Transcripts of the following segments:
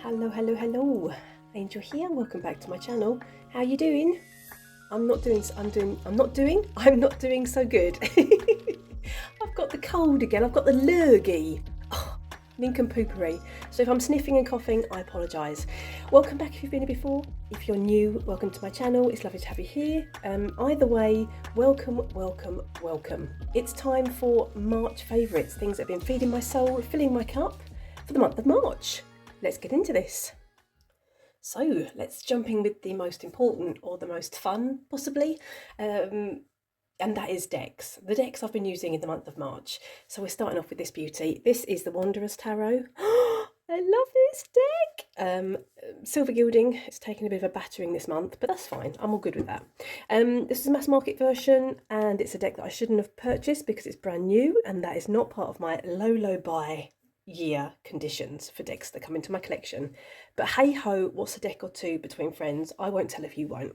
Hello, hello, hello. Angel here. Welcome back to my channel. How you doing? I'm not doing so good. I've got the cold again. I've got the lurgy. Oh, nincompoopery. So if I'm sniffing and coughing, I apologise. Welcome back if you've been here before. If you're new, welcome to my channel. It's lovely to have you here. Either way, welcome, welcome, welcome. It's time for March favourites, things that have been feeding my soul, filling my cup for the month of March. Let's get into this. So let's jump in with the most important or the most fun, possibly, and that is decks. The decks I've been using in the month of March. So we're starting off with this beauty. This is the Wanderer's Tarot. I love this deck. Silver gilding. It's taken a bit of a battering this month, but that's fine. I'm all good with that. This is a mass market version, and it's a deck that I shouldn't have purchased because it's brand new, and that is not part of my low buy year conditions for decks that come into my collection. But hey ho, what's a deck or two between friends? I won't tell if you won't.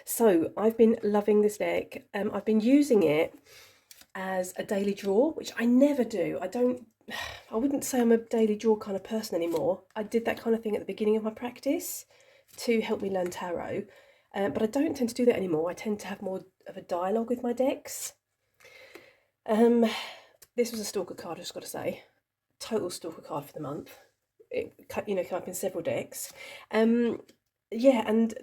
So I've been loving this deck. I've been using it as a daily draw, which I never do. I wouldn't say I'm a daily draw kind of person anymore. I did that kind of thing at the beginning of my practice to help me learn tarot, but I don't tend to do that anymore. I tend to have more of a dialogue with my decks. This was a stalker card, I've just got to say. Total stalker card for the month. It came up in several decks. Yeah, and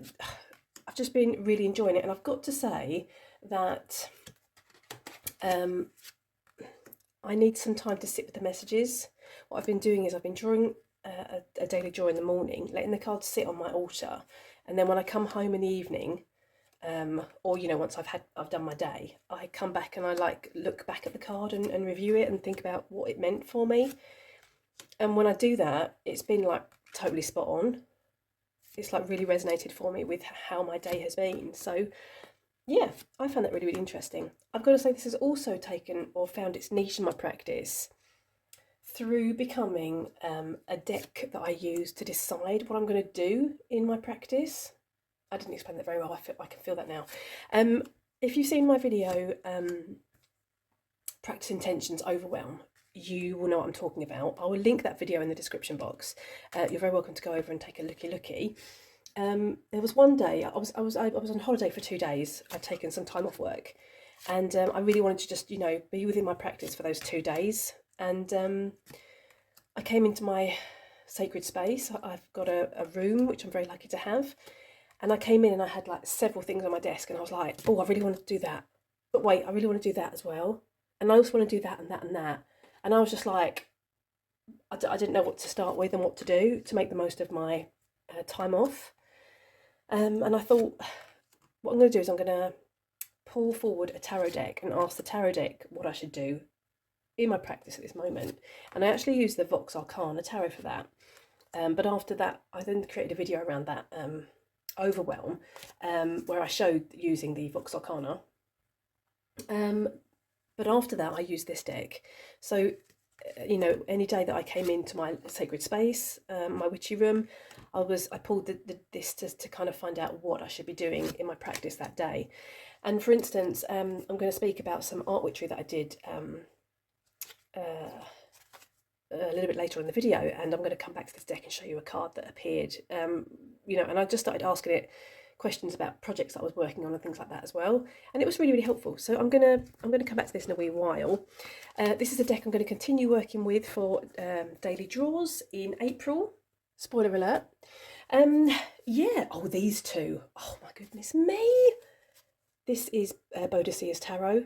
I've just been really enjoying it, and I've got to say that I need some time to sit with the messages. What I've been doing is I've been drawing a daily draw in the morning, letting the cards sit on my altar, and then when I come home in the evening, or once I've done my day, I come back and I look back at the card and review it and think about what it meant for me. And when I do that, it's been totally spot on. It's really resonated for me with how my day has been. So yeah, I found that really interesting. I've got to say this has also taken or found its niche in my practice through becoming a deck that I use to decide what I'm going to do in my practice. I didn't explain that very well. I can feel that now. If you've seen my video, Practice Intentions Overwhelm, you will know what I'm talking about. I will link that video in the description box. You're very welcome to go over and take a looky. There was one day I was on holiday for 2 days. I'd taken some time off work, and I really wanted to just be within my practice for those 2 days. And I came into my sacred space. I've got a room which I'm very lucky to have. And I came in and I had several things on my desk, and I was like, oh, I really want to do that. But wait, I really want to do that as well. And I also want to do that and that and that. And I was just like, I didn't know what to start with and what to do to make the most of my time off. And I thought, what I'm going to do is I'm going to pull forward a tarot deck and ask the tarot deck what I should do in my practice at this moment. And I actually used the Vox Arcana tarot for that. But after that, I then created a video around that. Overwhelm, where I showed using the Vox Arcana, but after that I used this deck. So any day that I came into my sacred space, my witchy room, I pulled this to kind of find out what I should be doing in my practice that day. And for instance, I'm going to speak about some art witchery that I did a little bit later in the video, and I'm going to come back to this deck and show you a card that appeared, and I just started asking it questions about projects that I was working on and things like that as well, and it was really helpful. So I'm going to come back to this in a wee while. This is a deck I'm going to continue working with for daily draws in April. Spoiler alert. Yeah, oh, these two, oh my goodness me. This is BoDleasons Tarot.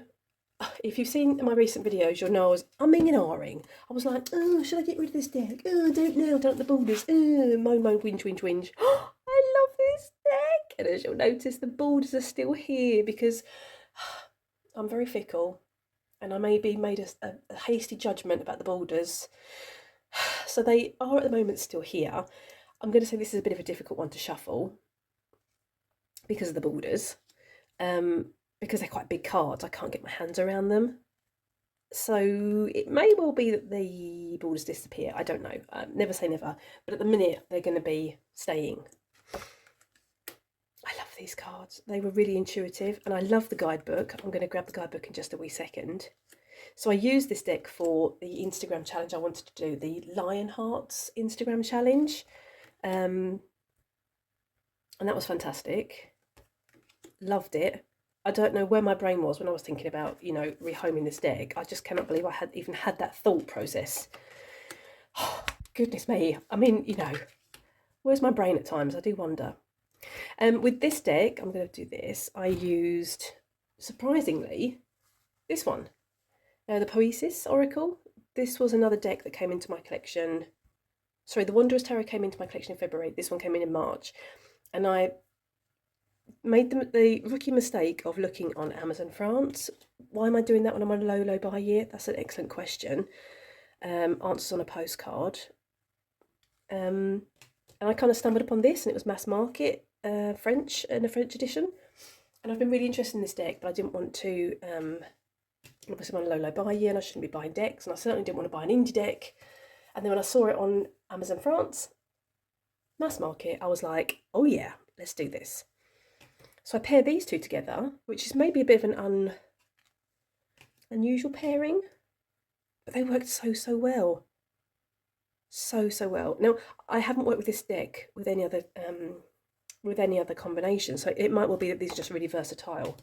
If you've seen my recent videos, you'll know I was umming and ahhing. I was like, oh, should I get rid of this deck? Oh, I don't know, don't the borders. Oh, moan, whinge. Oh, I love this deck. And as you'll notice, the borders are still here because I'm very fickle and I maybe made a hasty judgment about the borders. So they are at the moment still here. I'm going to say this is a bit of a difficult one to shuffle because of the borders. Because they're quite big cards, I can't get my hands around them. So it may well be that the borders disappear. I don't know. Never say never. But at the minute, they're going to be staying. I love these cards. They were really intuitive. And I love the guidebook. I'm going to grab the guidebook in just a wee second. So I used this deck for the Instagram challenge I wanted to do, the Lion Hearts Instagram challenge. And that was fantastic. Loved it. I don't know where my brain was when I was thinking about, you know, rehoming this deck. I just cannot believe I had even had that thought process. Goodness me. I mean, you know, where's my brain at times? I do wonder. With this deck, I'm going to do this. I used, surprisingly, this one, the Poesis Oracle. This was another deck that came into my collection. Sorry, the Wanderer's Tarot came into my collection in February. This one came in March. And I made the rookie mistake of looking on Amazon France. Why am I doing that when I'm on a low buy year? That's an excellent question. Answers on a postcard. And I kind of stumbled upon this, and it was mass market French, in a French edition. And I've been really interested in this deck, but I didn't want to, obviously I'm on a low buy year and I shouldn't be buying decks, and I certainly didn't want to buy an indie deck. And then when I saw it on Amazon France, mass market, I was like, oh yeah, let's do this. So I paired these two together, which is maybe a bit of an unusual pairing, but they worked so well. So well. Now, I haven't worked with this deck with any other combination, so it might well be that these are just really versatile.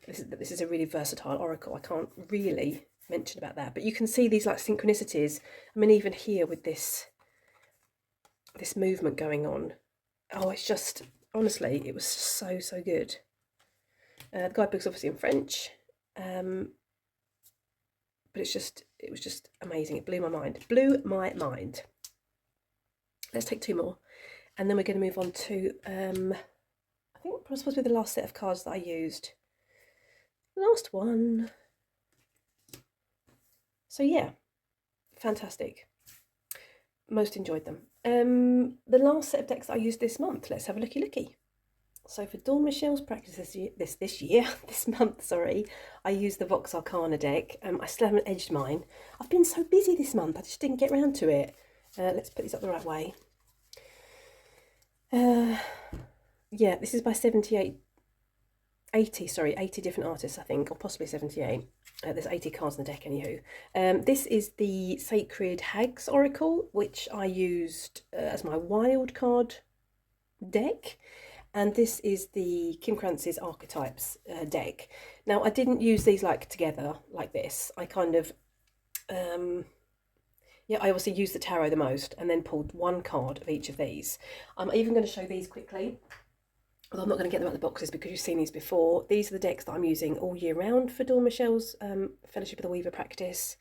This is a really versatile oracle. I can't really mention about that, but you can see these like synchronicities. I mean, even here with this movement going on. Oh, it's just, honestly, it was so good. The guidebook's obviously in French, but it was just amazing. It blew my mind. Let's take two more, and then we're going to move on to I think it was supposed to be the last set of cards that I used. Last one. So yeah, fantastic. Most enjoyed them. The last set of decks that I used this month. Let's have a looky. So for Dawn Michelle's practice this month, sorry, I used the Vox Arcana deck. I still haven't edged mine. I've been so busy this month, I just didn't get around to it. Let's put these up the right way. Yeah, this is by 80 different artists, I think, or possibly 78. There's 80 cards in the deck, anywho. This is the Sacred Hags Oracle, which I used as my wild card deck. And this is the Kim Crance's Archetypes deck. Now, I didn't use these like together like this. I kind of, yeah, I obviously used the tarot the most and then pulled one card of each of these. I'm even going to show these quickly. Although I'm not going to get them out of the boxes because you've seen these before. These are the decks that I'm using all year round for Dawn Michelle's Fellowship of the Weaver practice.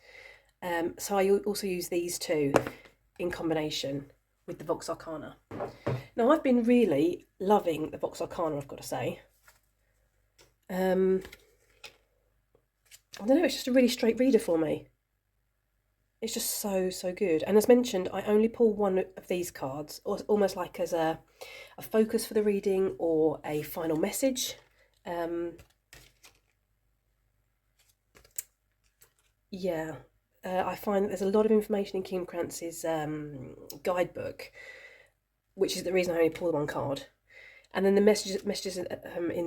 So I also use these two in combination with the Vox Arcana. Now, I've been really loving the Vox Arcana, I've got to say. I don't know, it's just a really straight reader for me. It's just so good. And as mentioned, I only pull one of these cards, almost like as a focus for the reading or a final message. Yeah, I find that there's a lot of information in Kim Crance's guidebook, which is the reason I only pull one card. And then the messages in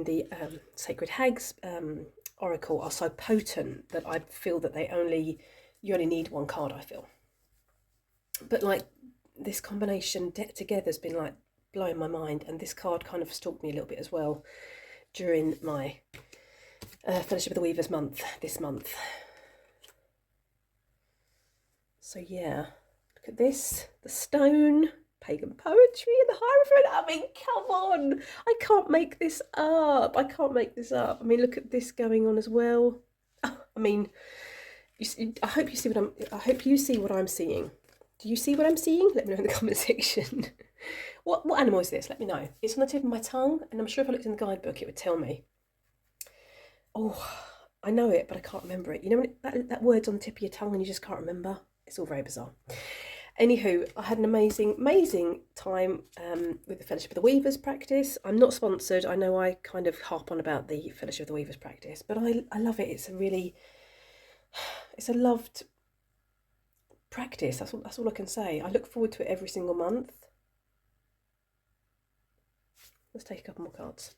the Sacred Hags Oracle are so potent that I feel that you only need one card, I feel. But like this combination deck together has been like blowing my mind, and this card kind of stalked me a little bit as well during my Fellowship of the Weavers month this month. So yeah, look at this, the stone, pagan poetry, and the Hierophant. I mean, come on, I can't make this up. I mean, look at this going on as well. I mean, I hope you see what I'm seeing. Do you see what I'm seeing? Let me know in the comment section. What animal is this? Let me know. It's on the tip of my tongue, and I'm sure if I looked in the guidebook, it would tell me. Oh, I know it, but I can't remember it. You know when that word's on the tip of your tongue and you just can't remember? It's all very bizarre. Anywho, I had an amazing time with the Fellowship of the Weavers practice. I'm not sponsored. I know I kind of harp on about the Fellowship of the Weavers practice, but I love it. It's a loved practice. That's all I can say. I look forward to it every single month. Let's take a couple more cards.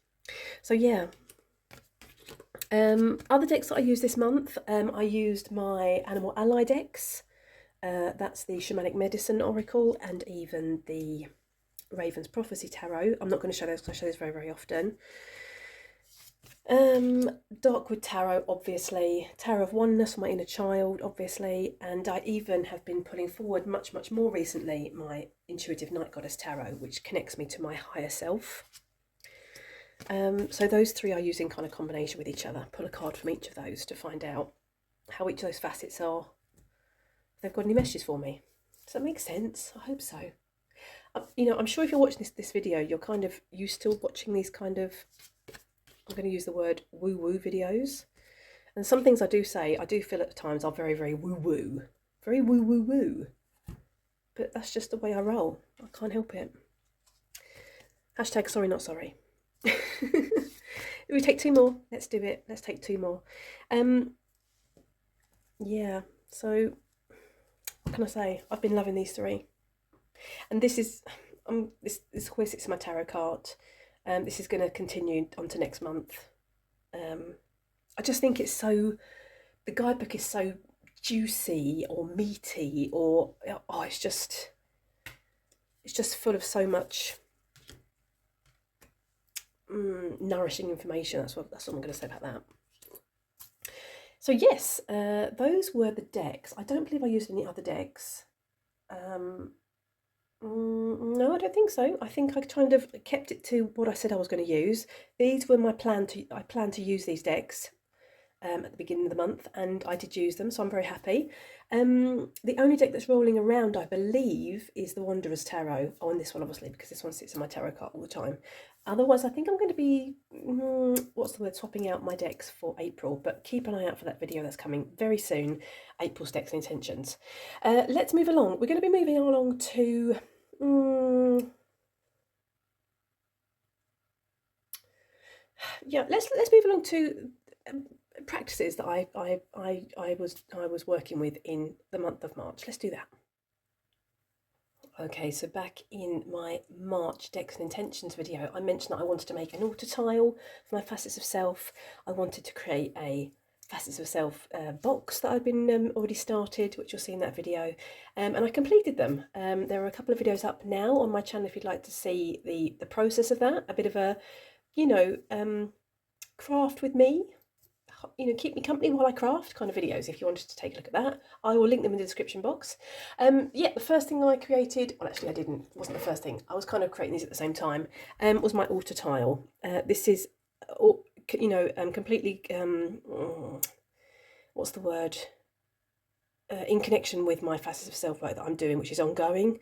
So yeah. Other decks that I used this month, I used my Animal Ally decks. That's the Shamanic Medicine Oracle and even the Raven's Prophecy Tarot. I'm not going to show those because I show those very, very often. Darkwood Tarot, obviously. Tarot of Oneness, my inner child, obviously. And I even have been pulling forward much, much more recently my Intuitive Night Goddess Tarot, which connects me to my higher self. So those three I use in kind of combination with each other. Pull a card from each of those to find out how each of those facets are. If they've got any messages for me. Does that make sense? I hope so. You know, I'm sure if you're watching this video, you're kind of used to watching these kind of, I'm going to use the word woo-woo videos. And some things I do say, I do feel at times are very, very woo-woo. Very woo-woo-woo. But that's just the way I roll. I can't help it. Hashtag sorry, not sorry. We take two more. Let's do it. Let's take two more. Yeah, so what can I say? I've been loving these three. And this is, this always sits in my tarot card. This is going to continue on to next month. I just think it's so, the guidebook is so juicy or meaty, or oh, it's just full of so much nourishing information. That's what I'm going to say about that. So yes, those were the decks. I don't believe I used any other decks. No, I don't think so. I think I kind of kept it to what I said I was going to use. These were my plan to. I planned to use these decks at the beginning of the month, and I did use them, so I'm very happy. The only deck that's rolling around, I believe, is the Wanderer's Tarot. Oh, and this one, obviously, because this one sits in my tarot card all the time. Otherwise, I think I'm going to be, what's the word, swapping out my decks for April, but keep an eye out for that video that's coming very soon, April's Decks and Intentions. Let's move along. We're going to be moving along to, yeah, let's move along to practices that I was working with in the month of March. Let's do that. Okay, so back in my March Decks and Intentions video, I mentioned that I wanted to make an altar tile for my Facets of Self. I wanted to create a Facets of Self box that I'd been already started, which you'll see in that video, and I completed them. There are a couple of videos up now on my channel if you'd like to see the process of that, a bit of a, you know, craft with me, you know, keep me company while I craft kind of videos. If you wanted to take a look at that, I will link them in the description box. Yeah, the first thing I created, well actually I didn't, it wasn't the first thing, I was kind of creating these at the same time, was my altar tile. This is, you know, completely, what's the word, in connection with my Facets of Self work that I'm doing, which is ongoing.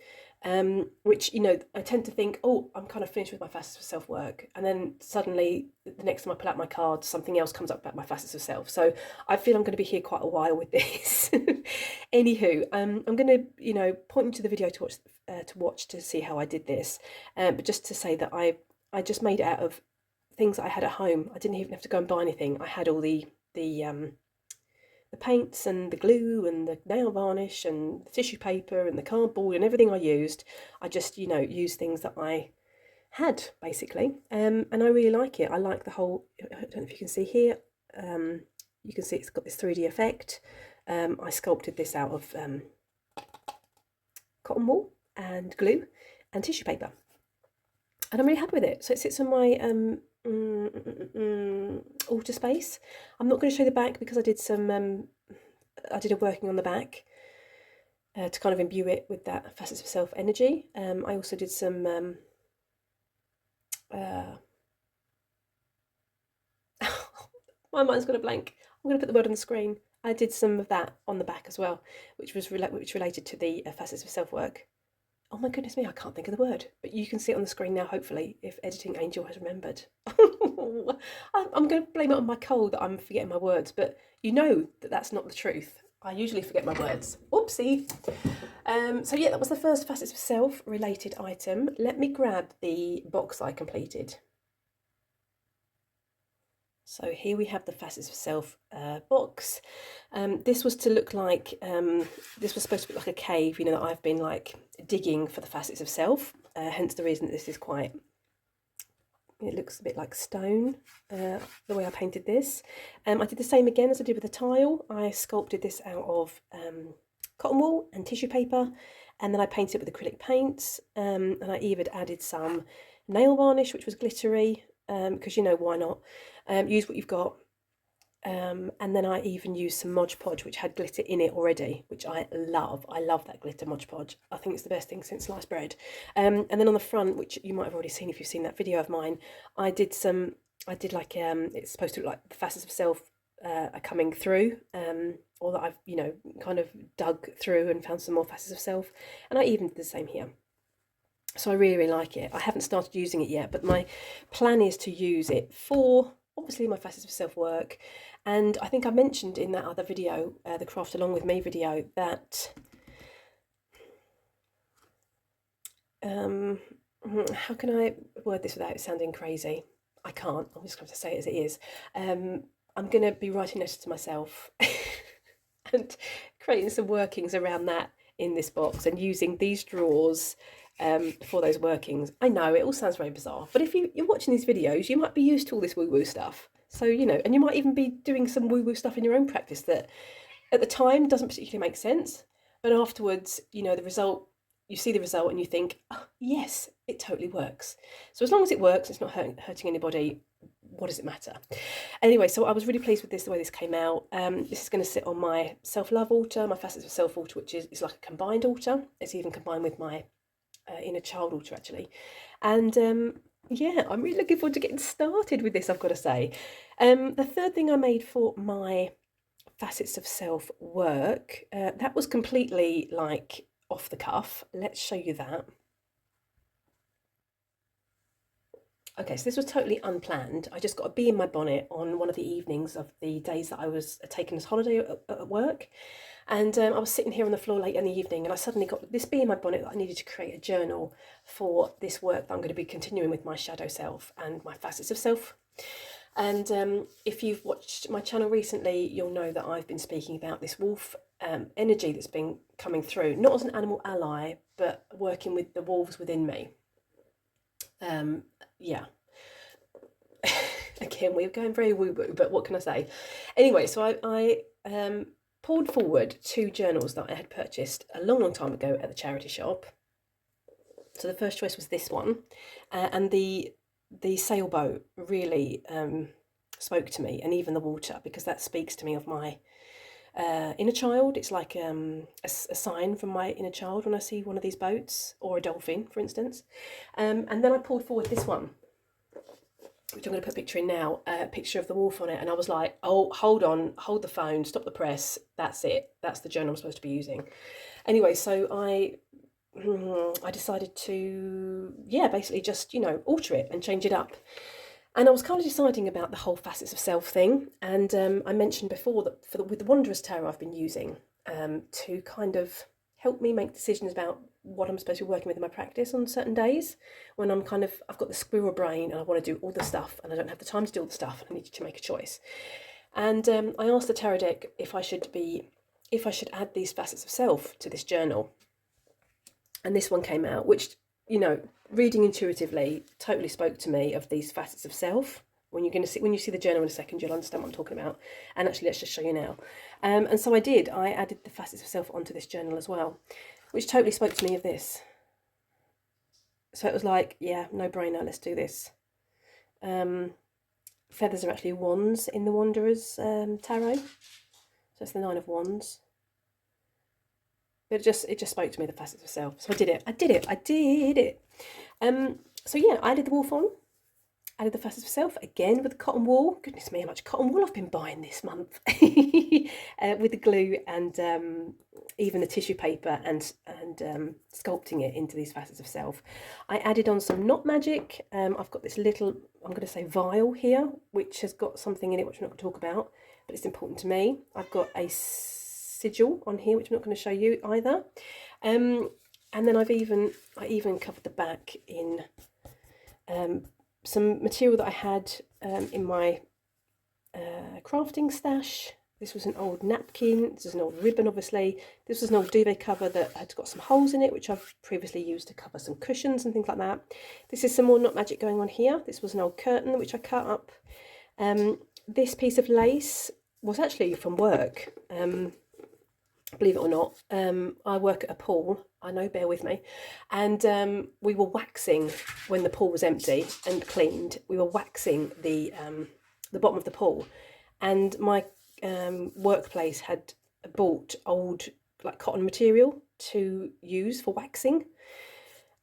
Which, you know, I tend to think, oh, I'm kind of finished with my Facets of Self work, and then suddenly the next time I pull out my cards, something else comes up about my Facets of Self. So I feel I'm going to be here quite a while with this. Anywho, I'm going to, you know, point you to the video to watch to see how I did this. But just to say that I just made it out of things that I had at home. I didn't even have to go and buy anything. I had all the paints and the glue and the nail varnish and the tissue paper and the cardboard and everything I used. I just, you know, used things that I had, basically. And I really like it. I like the whole, I don't know if you can see here, you can see it's got this 3D effect. I sculpted this out of cotton wool and glue and tissue paper. And I'm really happy with it. So it sits on my altar space. I'm not going to show the back because I did some I did a working on the back to kind of imbue it with that Facets of Self energy. I also did some my mind's got a blank. I'm going to put the word on the screen. I did some of that on the back as well, which related to the Facets of Self work. Oh my goodness me, I can't think of the word, but you can see it on the screen now, hopefully, if Editing Angel has remembered. I'm going to blame it on my cold that I'm forgetting my words, but you know that that's not the truth. I usually forget my words. Oopsie. So yeah, that was the first Facets of Self related item. Let me grab the box I completed. So here we have the Facets of Self box. This was to look like, this was supposed to look like a cave, you know, that I've been like digging for the Facets of Self. Hence the reason that this is quite, it looks a bit like stone, the way I painted this. I did the same again as I did with the tile. I sculpted this out of cotton wool and tissue paper, and then I painted it with acrylic paints, and I even added some nail varnish, which was glittery, because why not? Use what you've got. And then I even used some Mod Podge, which had glitter in it already, which I love. I love that glitter Mod Podge. I think it's the best thing since sliced bread. And then on the front, which you might have already seen if you've seen that video of mine, I did like, it's supposed to look like the facets of self are coming through, or that I've, kind of dug through and found some more facets of self. And I even did the same here. So I really, really like it. I haven't started using it yet, but my plan is to use it for, obviously, my facets of self work. And I think I mentioned in that other video, the Craft Along With Me video, that how can I word this without it sounding crazy? I can't. I'm just going to say it as it is. I'm going to be writing letters to myself and creating some workings around that in this box and using these drawers for those workings. I know it all sounds very bizarre, but if you're watching these videos, you might be used to all this woo-woo stuff. So, and you might even be doing some woo-woo stuff in your own practice that at the time doesn't particularly make sense, but afterwards, the result, you see the result and you think, oh, yes, it totally works. So as long as it works, it's not hurting anybody, what does it matter? Anyway, so I was really pleased with the way this came out. This is going to sit on my self-love altar, my facets of self altar, which is like a combined altar. It's even combined with my inner child altar, actually. And yeah, I'm really looking forward to getting started with this, I've got to say. The third thing I made for my facets of self work, that was completely like off the cuff. Let's show you that. Okay, so this was totally unplanned. I just got a bee in my bonnet on one of the evenings of the days that I was taking this holiday at work. And I was sitting here on the floor late in the evening and I suddenly got this bee in my bonnet that I needed to create a journal for this work that I'm going to be continuing with my shadow self and my facets of self. And if you've watched my channel recently, you'll know that I've been speaking about this wolf energy that's been coming through, not as an animal ally, but working with the wolves within me. Yeah. Again, we're going very woo-woo, but what can I say? Anyway, so I pulled forward 2 journals that I had purchased a long, long time ago at the charity shop. So the first choice was this one, and the sailboat really spoke to me, and even the water, because that speaks to me of my inner child. It's like a sign from my inner child when I see one of these boats, or a dolphin, for instance. And then I pulled forward this one, which I'm going to put a picture in now, a picture of the wolf on it. And I was like, oh, hold on, hold the phone, stop the press. That's it. That's the journal I'm supposed to be using. Anyway, so I decided to, basically just, alter it and change it up. And I was kind of deciding about the whole facets of self thing. And I mentioned before that with the Wanderer's Tarot I've been using to kind of help me make decisions about what I'm supposed to be working with in my practice on certain days when I've got the squirrel brain and I want to do all the stuff and I don't have the time to do all the stuff and I need to make a choice. And I asked the tarot deck if I should add these facets of self to this journal. And this one came out, which, reading intuitively totally spoke to me of these facets of self. When you see the journal in a second, you'll understand what I'm talking about. And actually, let's just show you now. And so I added the facets of self onto this journal as well, which totally spoke to me of this. So it was like, yeah, no brainer, let's do this. Feathers are actually wands in the Wanderer's tarot. So it's the 9 of Wands. But it just spoke to me, the facets of self. So I did it. So yeah, I added the wolf on. Added the facets of self again with the cotton wool. Goodness me, how much cotton wool I've been buying this month. With the glue and even the tissue paper and sculpting it into these facets of self. I added on some knot magic. I've got this little, I'm going to say vial here, which has got something in it which I'm not going to talk about, but it's important to me. I've got a sigil on here, which I'm not going to show you either. And then I even covered the back in some material that I had in my crafting stash. This was an old napkin, this is an old ribbon obviously, this was an old duvet cover that had got some holes in it, which I've previously used to cover some cushions and things like that. This is some more knot magic going on here. This was an old curtain which I cut up. This piece of lace was actually from work. believe it or not. I work at a pool, I know, bear with me, and we were waxing when the pool was empty and cleaned. We were waxing the bottom of the pool, and my workplace had bought old like cotton material to use for waxing.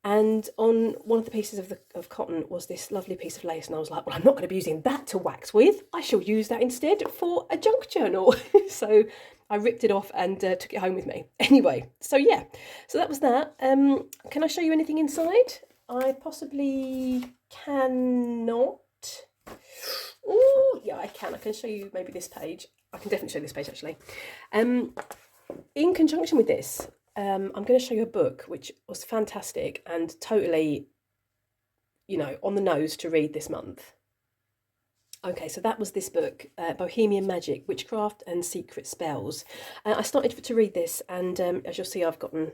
And on one of the pieces of cotton was this lovely piece of lace, and I was like, well, I'm not going to be using that to wax with. I shall use that instead for a junk journal. So I ripped it off and took it home with me. Anyway, so yeah, so that was that. Can I show you anything inside? I possibly cannot. Oh, yeah, I can. I can show you maybe this page. I can definitely show this page, actually. In conjunction with this, I'm going to show you a book which was fantastic and totally, on the nose to read this month. Okay, so that was this book, Bohemian Magic, Witchcraft and Secret Spells. I started to read this, and as you'll see, I've gotten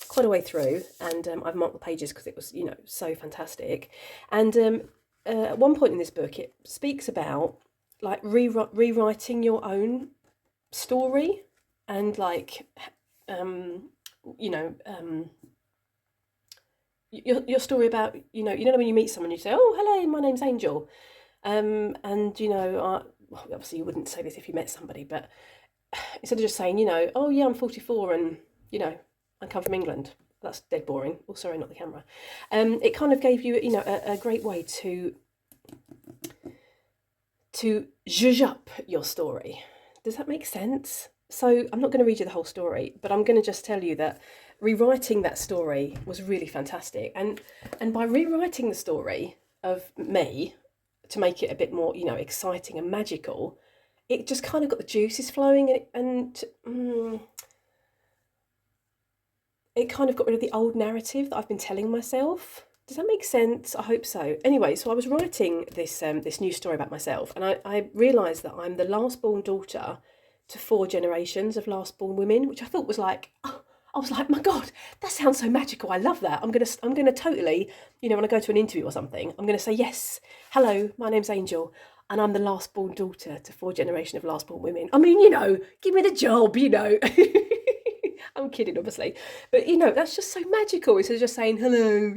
quite a way through, and I've marked the pages because it was, so fantastic. And at one point in this book, it speaks about like rewriting your own story, and like your story about when you meet someone, you say, oh, hello, my name's Angel, and obviously you wouldn't say this if you met somebody, but instead of just saying, oh yeah, I'm 44 and I come from England, that's dead boring. Oh, sorry, not the camera. It kind of gave you a great way to zhuzh up your story. Does that make sense? So I'm not going to read you the whole story, but I'm going to just tell you that rewriting that story was really fantastic. And by rewriting the story of me to make it a bit more, exciting and magical, it just kind of got the juices flowing, and it kind of got rid of the old narrative that I've been telling myself. Does that make sense? I hope so. Anyway, so I was writing this this new story about myself, and I realised that I'm the last born daughter to 4 generations of last born women, which I thought was like, oh, I was like, my God, that sounds so magical. I love that. I'm gonna totally, when I go to an interview or something, I'm gonna say, yes, hello, my name's Angel, and I'm the last born daughter to 4 generations of last born women. I mean, give me the job, I'm kidding, obviously, but that's just so magical. Instead of just saying hello,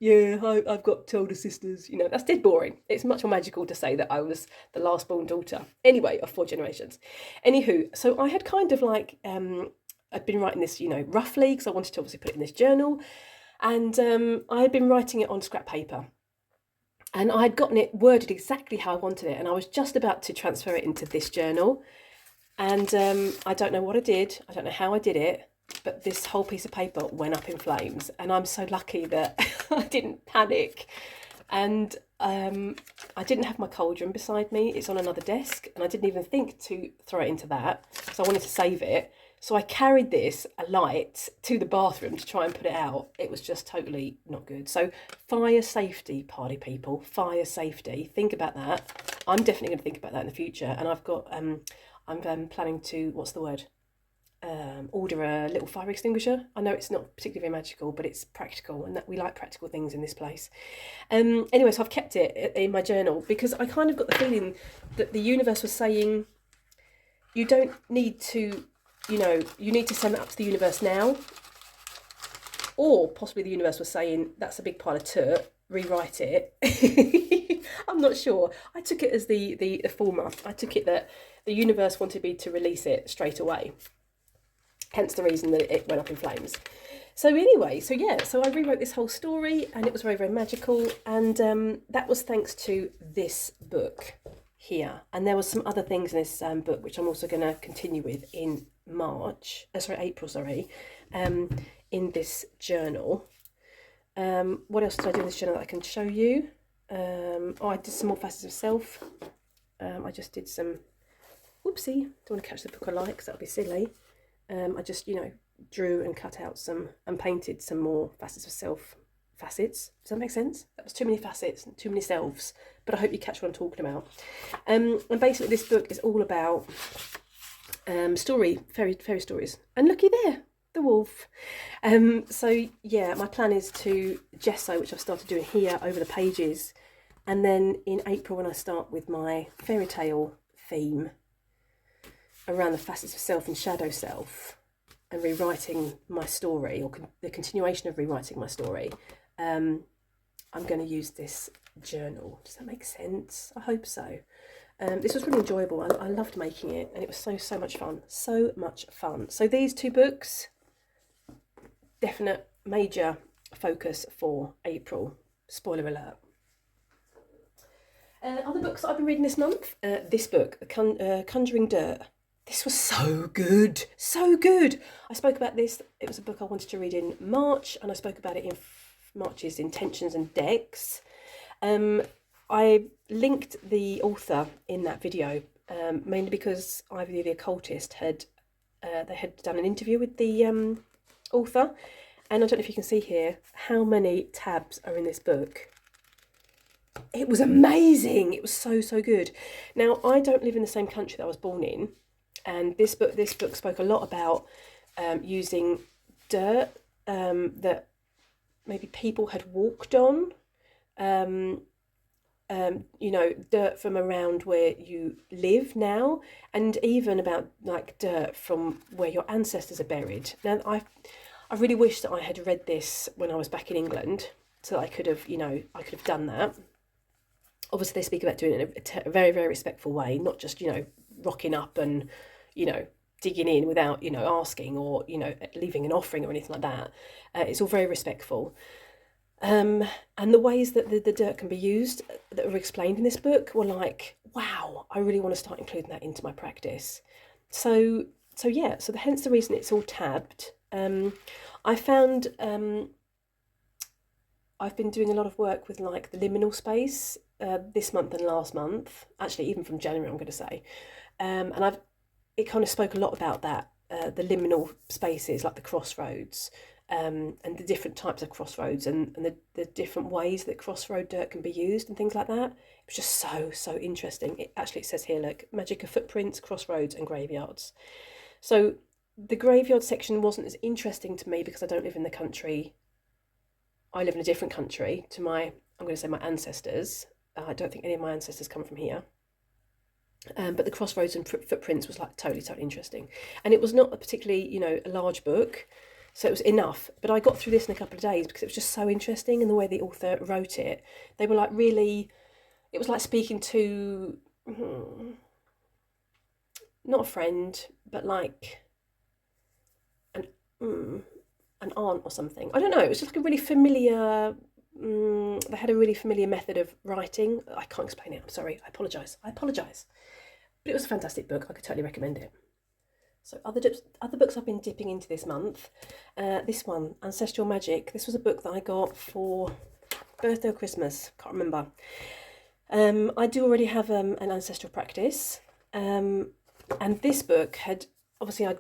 yeah, I've got older sisters, that's dead boring. It's much more magical to say that I was the last born daughter, anyway, of 4 generations. Anywho, so I had kind of like, I'd been writing this, roughly, because I wanted to obviously put it in this journal, and I had been writing it on scrap paper, and I had gotten it worded exactly how I wanted it, and I was just about to transfer it into this journal, and I don't know what I did, I don't know how I did it, but this whole piece of paper went up in flames, and I'm so lucky that I didn't panic. And I didn't have my cauldron beside me, it's on another desk, and I didn't even think to throw it into that, so I wanted to save it. So I carried this, a light, to the bathroom to try and put it out. It was just totally not good. So fire safety, party people, fire safety. Think about that. I'm definitely going to think about that in the future. And I've got, I'm planning to, what's the word? Order a little fire extinguisher. I know it's not particularly magical, but it's practical, and that we like practical things in this place. Anyway, so I've kept it in my journal because I kind of got the feeling that the universe was saying, you don't need to, you need to send that up to the universe now. Or possibly the universe was saying, that's a big pile of dirt, rewrite it. I'm not sure. I took it as the former. I took it that the universe wanted me to release it straight away. Hence the reason that it went up in flames. So anyway, so I rewrote this whole story, and it was very, very magical. And that was thanks to this book here. And there was some other things in this book, which I'm also going to continue with in April, in this journal. What else did I do in this journal that I can show you? I did some more facets of self. I just did some, whoopsie, don't want to catch the book I like, because that would be silly. I just, drew and cut out some and painted some more facets of self. Facets, does that make sense? That was too many facets and too many selves, but I hope you catch what I'm talking about. And basically this book is all about fairy stories. And looky there, the wolf. So yeah, my plan is to gesso, which I've started doing here over the pages, and then in April when I start with my fairy tale theme, around the facets of self and shadow self and rewriting my story, or the continuation of rewriting my story, I'm going to use this journal. Does that make sense? I hope so. This was really enjoyable. I loved making it, and it was so much fun. So much fun. So these two books, definite major focus for April. Spoiler alert. Other books that I've been reading this month. This book, Conjuring Dirt. This was so good. So good. I spoke about this. It was a book I wanted to read in March, and I spoke about it in March's Intentions and Decks. I linked the author in that video, mainly because Ivy the Occultist had done an interview with the author, and I don't know if you can see here how many tabs are in this book. It was amazing. It was so good. Now, I don't live in the same country that I was born in, and this book spoke a lot about using dirt that maybe people had walked on. You know, dirt from around where you live now, and even about like dirt from where your ancestors are buried. Now, I really wish that I had read this when I was back in England, so that I could have done that. Obviously, they speak about doing it in a very, very respectful way, not just, rocking up and, digging in without, asking, or, leaving an offering or anything like that. It's all very respectful. And the ways that the dirt can be used that are explained in this book were like, wow, I really want to start including that into my practice. So hence the reason it's all tabbed. I found I've been doing a lot of work with like the liminal space this month and last month, actually even from January, I'm going to say, and it kind of spoke a lot about that, the liminal spaces, like the crossroads. And the different types of crossroads, and the different ways that crossroad dirt can be used and things like that. It was just so interesting. It says here, look, magic of footprints, crossroads and graveyards. So the graveyard section wasn't as interesting to me because I don't live in the country. I live in a different country to my ancestors. I don't think any of my ancestors come from here. But the crossroads and footprints was like totally interesting. And it was not a particularly, a large book. So it was enough, but I got through this in a couple of days because it was just so interesting, and the way the author wrote it. They were like really, it was like speaking to, not a friend, but like an aunt or something. I don't know, it was just like a really familiar, they had a really familiar method of writing. I can't explain it, I'm sorry, I apologise. But it was a fantastic book, I could totally recommend it. So other books I've been dipping into this month. This one, Ancestral Magic. This was a book that I got for birthday or Christmas. Can't remember. I do already have an ancestral practice. And this book I'd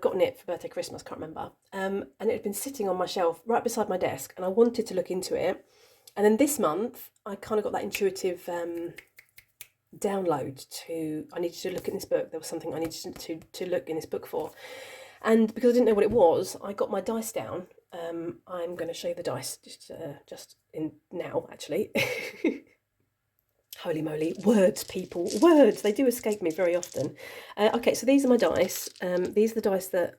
gotten it for birthday, Christmas, can't remember. And it had been sitting on my shelf right beside my desk, and I wanted to look into it. And then this month, I kind of got that intuitive download I needed to look in this book. There was something I needed to look in this book for, and because I didn't know what it was, I got my dice down. I'm going to show you the dice just in now, actually. Holy moly, words, people, words, they do escape me very often. Okay, so these are my dice. These are the dice that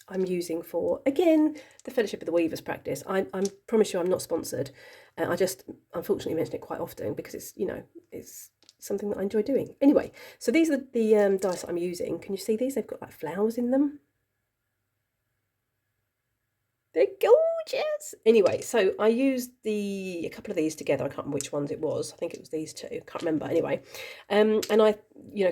I'm using for, again, the Fellowship of the Weavers practice. I promise you I'm not sponsored. I just unfortunately mention it quite often because it's something that I enjoy doing. Anyway, so these are the dice that I'm using. Can you see these? They've got like flowers in them. They're gorgeous. Anyway, so I used a couple of these together. I can't remember which ones it was. I think it was these two. Can't remember. Anyway, and I,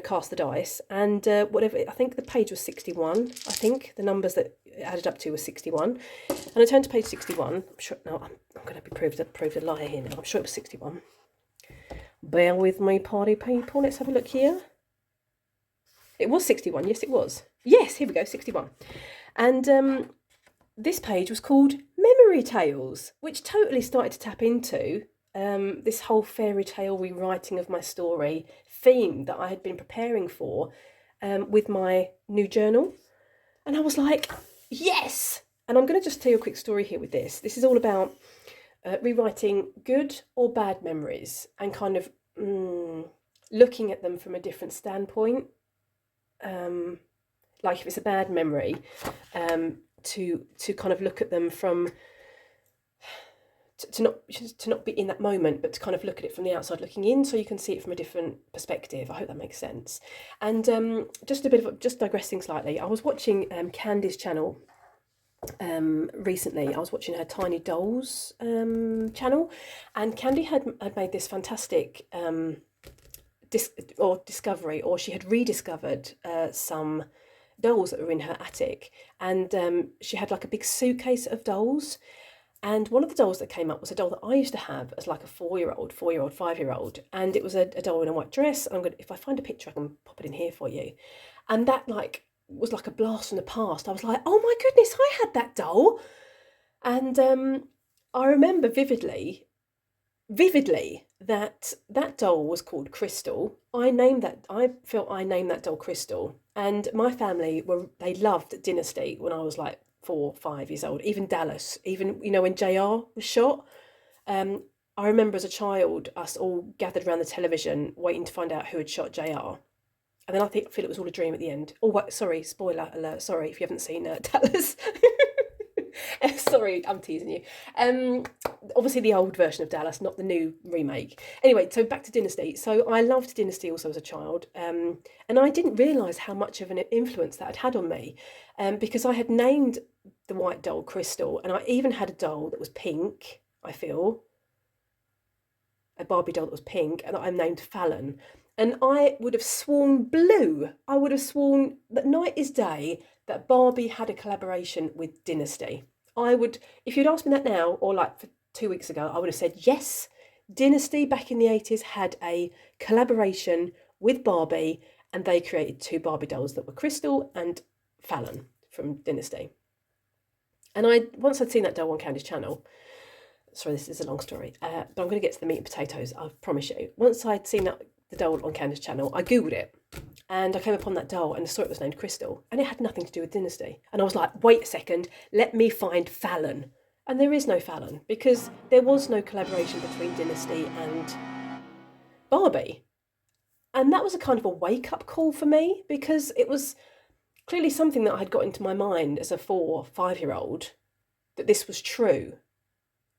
cast the dice, and whatever. I think the page was 61. I think the numbers that it added up to was 61. And I turned to page 61. I'm sure. No, I'm going to be proved a liar here now. I'm sure it was 61. Bear with me, party people. Let's have a look here. It was 61. Yes, it was. Yes, here we go, 61. And this page was called Memory Tales, which totally started to tap into this whole fairy tale rewriting of my story theme that I had been preparing for with my new journal. And I was like, yes! And I'm going to just tell you a quick story here with this. This is all about rewriting good or bad memories and kind of looking at them from a different standpoint. like if it's a bad memory, to kind of look at them from to not be in that moment, but to kind of look at it from the outside looking in, so you can see it from a different perspective. I hope that makes sense. And just digressing slightly, I was watching Candy's channel recently. I was watching her Tiny Dolls channel, and Candy had made this fantastic discovery, or she had rediscovered some dolls that were in her attic, and she had like a big suitcase of dolls. And one of the dolls that came up was a doll that I used to have as like a 4-year-old, 5-year-old, and it was a doll in a white dress. And if I find a picture, I can pop it in here for you. And that like was like a blast from the past. I was like, oh my goodness, I had that doll. And I remember vividly that doll was called Crystal. I felt I named that doll Crystal. And my family they loved Dynasty when I was like 4, 5 years old. Even Dallas, even when JR was shot. I remember as a child us all gathered around the television waiting to find out who had shot JR. And then I feel it was all a dream at the end. Oh, sorry, spoiler alert. Sorry if you haven't seen Dallas. Sorry, I'm teasing you. Obviously the old version of Dallas, not the new remake. Anyway, so back to Dynasty. So I loved Dynasty also as a child, and I didn't realise how much of an influence that had on me, because I had named the white doll Crystal, and I even had a doll that was pink, I feel. A Barbie doll that was pink, and I named Fallon. And I would have sworn I would have sworn that night is day that Barbie had a collaboration with Dynasty. If you'd asked me that now, or like for 2 weeks ago, I would have said yes. Dynasty back in the 80s had a collaboration with Barbie, and they created 2 Barbie dolls that were Crystal and Fallon from Dynasty. And once I'd seen that doll on Candy's channel, sorry, this is a long story, but I'm going to get to the meat and potatoes, I promise you. Once I'd seen the doll on Candy's channel, I googled it, and I came upon that doll and saw it was named Crystal, and it had nothing to do with Dynasty. And I was like, wait a second, let me find Fallon. And there is no Fallon, because there was no collaboration between Dynasty and Barbie. And that was a kind of a wake-up call for me, because it was clearly something that I had got into my mind as a 4 or 5-year-old, that this was true.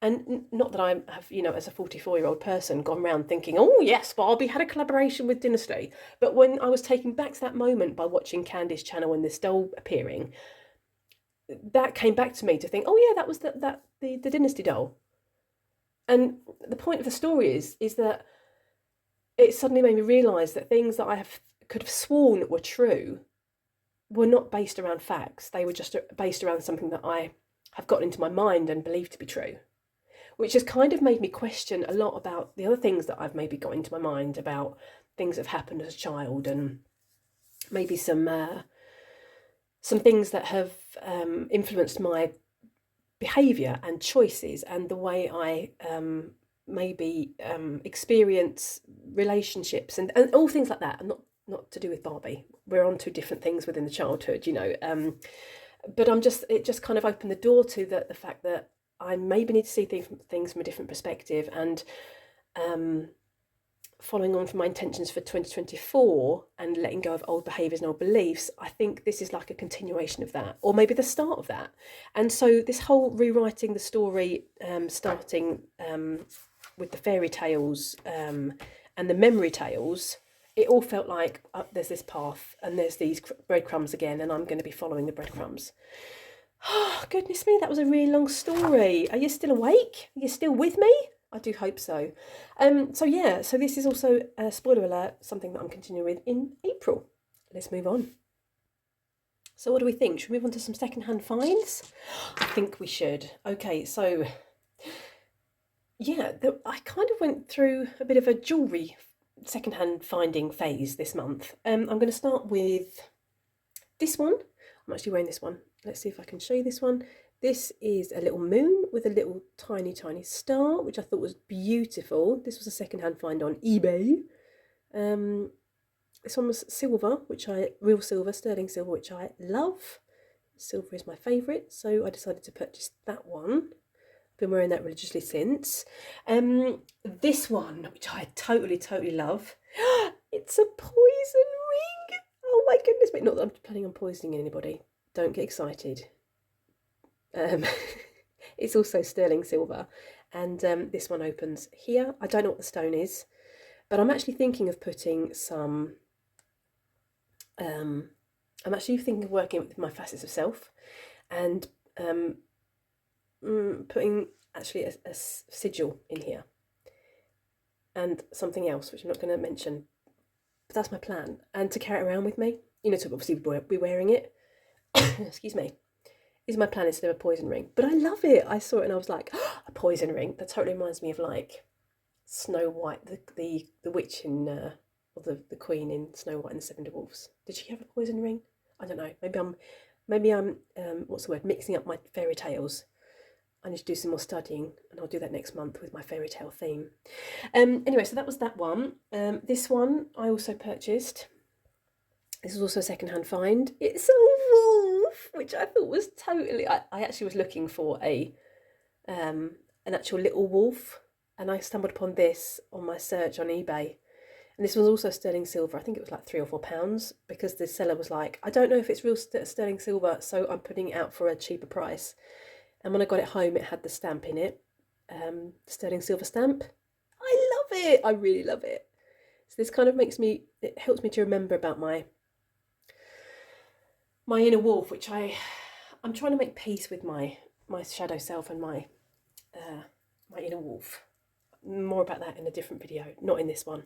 And not that I have, as a 44-year-old person, gone around thinking, oh yes, Barbie had a collaboration with Dynasty. But when I was taken back to that moment by watching Candy's channel and this doll appearing, that came back to me to think, oh yeah, that was the Dynasty doll. And the point of the story is that it suddenly made me realise that things that I could have sworn were true were not based around facts. They were just based around something that I have gotten into my mind and believed to be true, which has kind of made me question a lot about the other things that I've maybe got into my mind about things that have happened as a child, and maybe some things that have influenced my behaviour and choices and the way I maybe experience relationships and all things like that. And not to do with Barbie. We're on to different things within the childhood, but it just kind of opened the door to the fact that I maybe need to see things from a different perspective, and following on from my intentions for 2024 and letting go of old behaviours and old beliefs, I think this is like a continuation of that, or maybe the start of that. And so this whole rewriting the story, starting with the fairy tales and the memory tales, it all felt like there's this path and there's these breadcrumbs again, and I'm going to be following the breadcrumbs. Oh, goodness me, that was a really long story. Are you still awake? Are you still with me? I do hope so. So this is also, spoiler alert, something that I'm continuing with in April. Let's move on. So what do we think? Should we move on to some secondhand finds? I think we should. Okay, so yeah, I kind of went through a bit of a jewellery secondhand finding phase this month. I'm going to start with this one. I'm actually wearing this one. Let's see if I can show you this one. This is a little moon with a little tiny star, which I thought was beautiful. This was a secondhand find on eBay. This one was silver, real silver, sterling silver, which I love. Silver is my favourite, so I decided to purchase that one. I've been wearing that religiously since. This one, which I totally love. It's a poison ring. Oh Oh my goodness, but not that I'm planning on poisoning anybody. Don't get excited. It's also sterling silver, and this one opens here. I don't know what the stone is, but I'm actually thinking of putting some. I'm actually thinking of working with my facets of self, and putting actually a sigil in here, and something else which I'm not going to mention. But that's my plan, and to carry it around with me. You know, to obviously be wearing it. Excuse me. Is my plan instead of a poison ring. But I love it. I saw it and I was like, oh, a poison ring. That totally reminds me of like Snow White, the witch in, or the queen in Snow White and the Seven Dwarfs. Did she have a poison ring? I don't know. Maybe I'm what's the word? Mixing up my fairy tales. I need to do some more studying, and I'll do that next month with my fairy tale theme. Anyway, so that was that one. This one I also purchased. This was also a second-hand find. It's a wolf, which I thought was totally... I actually was looking for an actual little wolf, and I stumbled upon this on my search on eBay. And this was also sterling silver. I think it was like £3 or £4, because the seller was like, I don't know if it's real sterling silver, so I'm putting it out for a cheaper price. And when I got it home, it had the stamp in it, sterling silver stamp. I love it. I really love it. So this kind of it helps me to remember about my inner wolf, which I'm trying to make peace with my shadow self and my inner wolf. More about that in a different video, not in this one.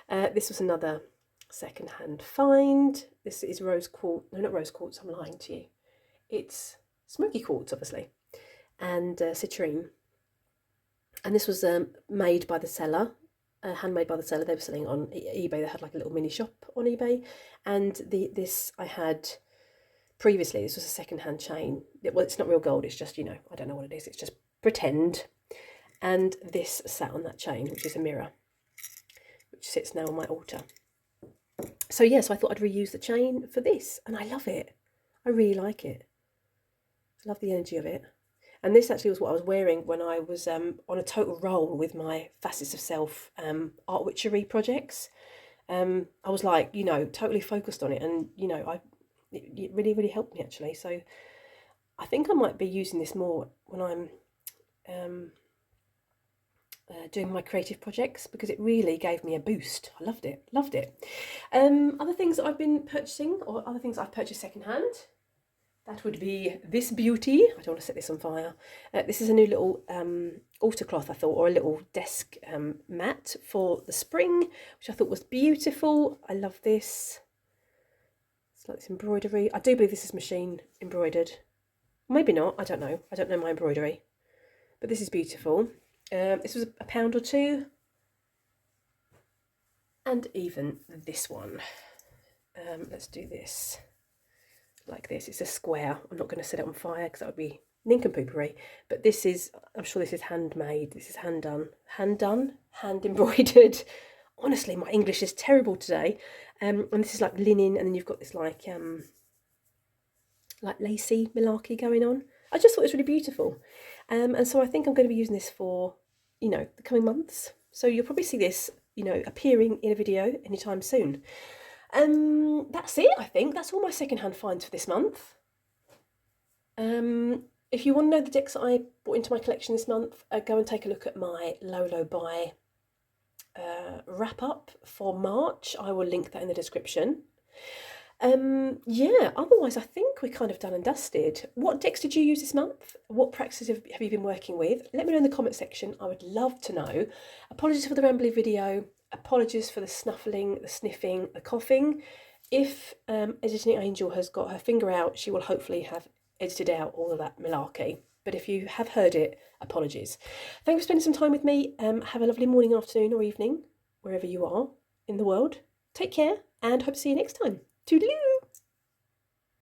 This was another second-hand find. This is rose quartz. No, not rose quartz. I'm lying to you. It's smoky quartz, obviously, and citrine. And this was made by the seller. Handmade by the seller. They were selling on eBay. They had like a little mini shop on eBay, and this I had previously. This was a second-hand chain. Well, it's not real gold. It's just, you know, I don't know what it is. It's just pretend. And this sat on that chain, which is a mirror, which sits now on my altar. So yeah, so I thought I'd reuse the chain for this, and I love it. I really like it. I love the energy of it. And this actually was what I was wearing when I was on a total roll with my Facets of Self art witchery projects. I was like, you know, totally focused on it, and you know, it really, really helped me actually. So I think I might be using this more when I'm doing my creative projects, because it really gave me a boost. I loved it. Other things that I've been purchasing, or other things I've purchased secondhand, that would be this beauty. I don't want to set this on fire. This is a new little altar cloth, I thought, or a little desk mat for the spring, which I thought was beautiful. I love this. It's like this embroidery. I do believe this is machine embroidered. Maybe not. I don't know. I don't know my embroidery. But this is beautiful. This was £1 or £2. And even this one. Let's do this. Like this. It's a square. I'm not going to set it on fire because that would be nincompoopery. But this is, I'm sure this is handmade. This is hand done. Hand embroidered. Honestly, my English is terrible today. And this is like linen, and then you've got this like lacy malarkey going on. I just thought it was really beautiful. And so I think I'm going to be using this for, you know, the coming months. So you'll probably see this, you know, appearing in a video anytime soon. That's it, I think. That's all my secondhand finds for this month. If you want to know the decks that I brought into my collection this month, go and take a look at my Low Buy wrap up for March. I will link that in the description. Yeah, otherwise I think we're kind of done and dusted. What decks did you use this month? What practices have you been working with? Let me know in the comment section. I would love to know. Apologies for the rambly video. Apologies for the snuffling, the sniffing, the coughing. If Editing Angel has got her finger out, she will hopefully have edited out all of that malarkey. But if you have heard it, apologies. Thanks for spending some time with me. Have a lovely morning, afternoon or evening, wherever you are in the world. Take care and hope to see you next time. Toodaloo!